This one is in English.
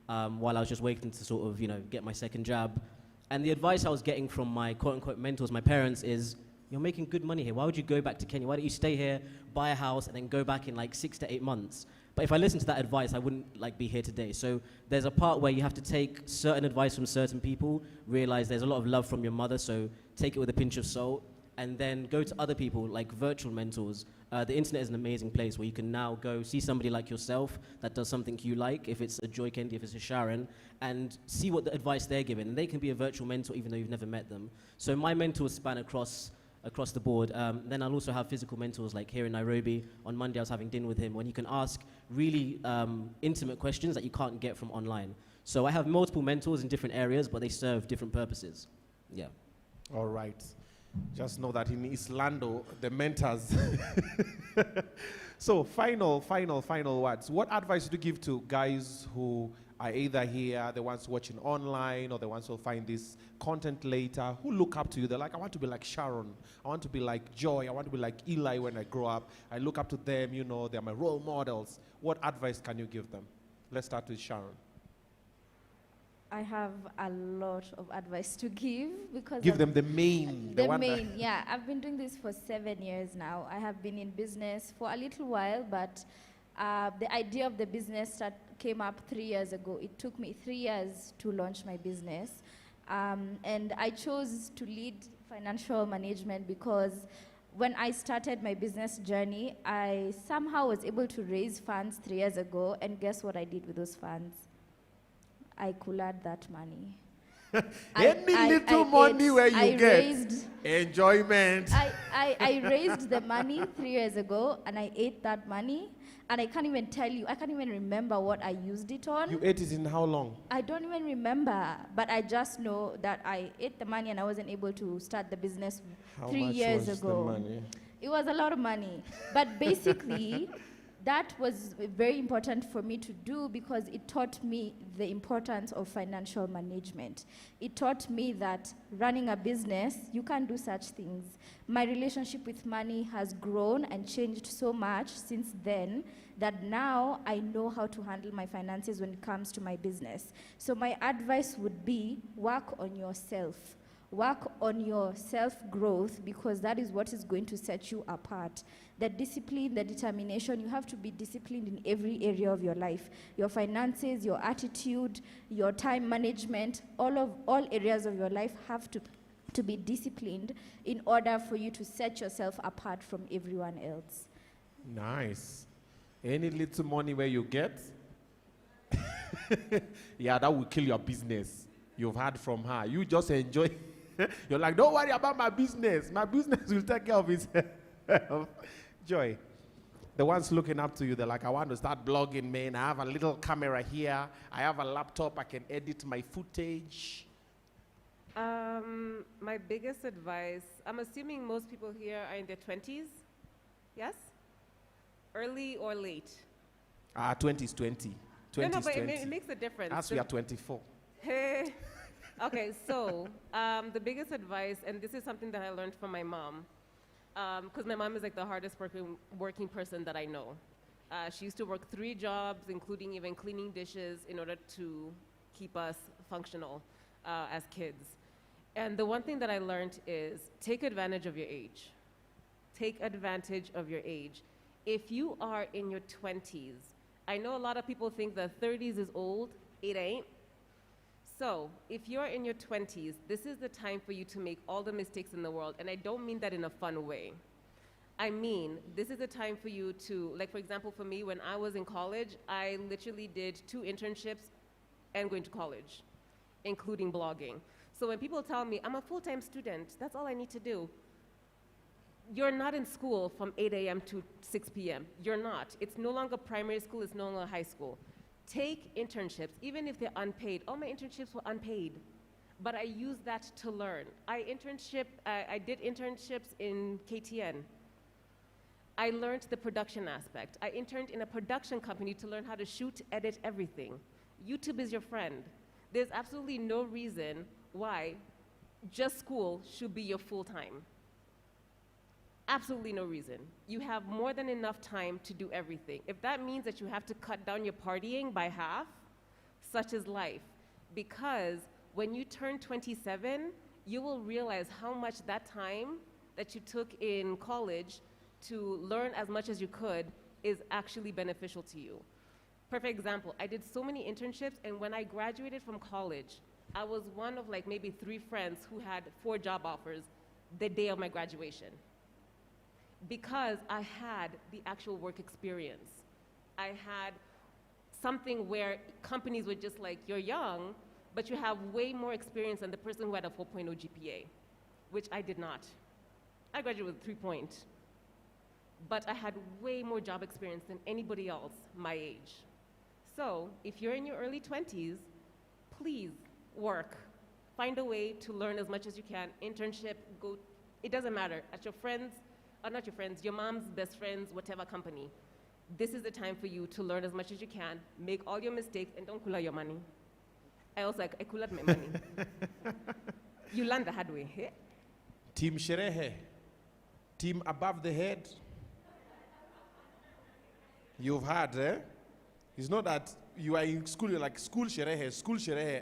while I was just waiting to sort of, get my second jab. And the advice I was getting from my quote-unquote mentors, my parents, is, you're making good money here. Why would you go back to Kenya? Why don't you stay here, buy a house, and then go back in like 6 to 8 months? But if I listened to that advice, I wouldn't be here today. So there's a part where you have to take certain advice from certain people, realize there's a lot of love from your mother, so take it with a pinch of salt, and then go to other people, like virtual mentors. The internet is an amazing place where you can now go see somebody like yourself that does something you like, if it's a Joy Kendi, if it's a Sharon, and see what the advice they're giving. And they can be a virtual mentor even though you've never met them. So my mentors span across the board. Then I'll also have physical mentors, like here in Nairobi. On Monday I was having dinner with him when you can ask really intimate questions that you can't get from online. So I have multiple mentors in different areas, but they serve different purposes. Yeah. All right. Just know that in Islando, the mentors. So final words. What advice do you give to guys who are either here, the ones watching online, or the ones who find this content later, who look up to you? They're like, I want to be like Sharon. I want to be like Joy. I want to be like Eli when I grow up. I look up to them, they're my role models. What advice can you give them? Let's start with Sharon. I have a lot of advice to give because give them the main. Yeah. I've been doing this for 7 years now. I have been in business for a little while, but the idea of the business came up 3 years ago. It took me 3 years to launch my business. And I chose to lead financial management because when I started my business journey, I somehow was able to raise funds 3 years ago, and guess what I did with those funds? I collared that money. Any little money where you get enjoyment. I raised the money 3 years ago, and I ate that money, and I can't even tell you, I can't even remember what I used it on. You ate it in how long? I don't even remember, but I just know that I ate the money and I wasn't able to start the business 3 years ago. The money? It was a lot of money, but basically, that was very important for me to do because it taught me the importance of financial management. It taught me that running a business, you can't do such things. My relationship with money has grown and changed so much since then that now I know how to handle my finances when it comes to my business. So my advice would be work on yourself. Work on your self-growth because that is what is going to set you apart. The discipline, the determination, you have to be disciplined in every area of your life. Your finances, your attitude, your time management, all areas of your life have to be disciplined in order for you to set yourself apart from everyone else. Nice. Any little money where you get, yeah, that will kill your business. You've heard from her. You just enjoy. You're like, don't worry about my business. My business will take care of itself. Joy, the ones looking up to you, they're like, I want to start blogging, man. I have a little camera here. I have a laptop. I can edit my footage. My biggest advice, I'm assuming most people here are in their 20s. Yes? Early or late? 20s, 20. 20s, no, but 20. it makes a difference. As we are 24. Hey. Okay, so the biggest advice, and this is something that I learned from my mom, because my mom is like the hardest working person that I know. She used to work 3 jobs, including even cleaning dishes, in order to keep us functional as kids. And the one thing that I learned is take advantage of your age. Take advantage of your age. If you are in your 20s, I know a lot of people think that 30s is old. It ain't. So if you're in your 20s, this is the time for you to make all the mistakes in the world. And I don't mean that in a fun way. I mean, this is a time for you to, like for example, for me, when I was in college, I literally did 2 internships and going to college, including blogging. So when people tell me, I'm a full-time student, that's all I need to do. You're not in school from 8 a.m. to 6 p.m. You're not. It's no longer primary school, it's no longer high school. Take internships, even if they're unpaid. All my internships were unpaid, but I used that to learn. I did internships in KTN. I learned the production aspect. I interned in a production company to learn how to shoot, edit, everything. YouTube is your friend. There's absolutely no reason why just school should be your full-time. Absolutely no reason. You have more than enough time to do everything. If that means that you have to cut down your partying by half, such is life. Because when you turn 27, you will realize how much that time that you took in college to learn as much as you could is actually beneficial to you. Perfect example, I did so many internships, and when I graduated from college, I was one of like maybe 3 friends who had 4 job offers the day of my graduation. Because I had the actual work experience. I had something where companies were just like, you're young, but you have way more experience than the person who had a 4.0 GPA, which I did not. I graduated with 3 but I had way more job experience than anybody else my age. So if you're in your early 20s, please work. Find a way to learn as much as you can. Internship, go, it doesn't matter. At your friends, or not your friends, your mom's best friends, whatever company. This is the time for you to learn as much as you can, make all your mistakes, and don't kula your money. I also like, I kula my money. You learn the hard way. Eh? Team Sherehe. Team above the head. You've heard, eh? It's not that you are in school, you're like, school Sherehe, school Sherehe.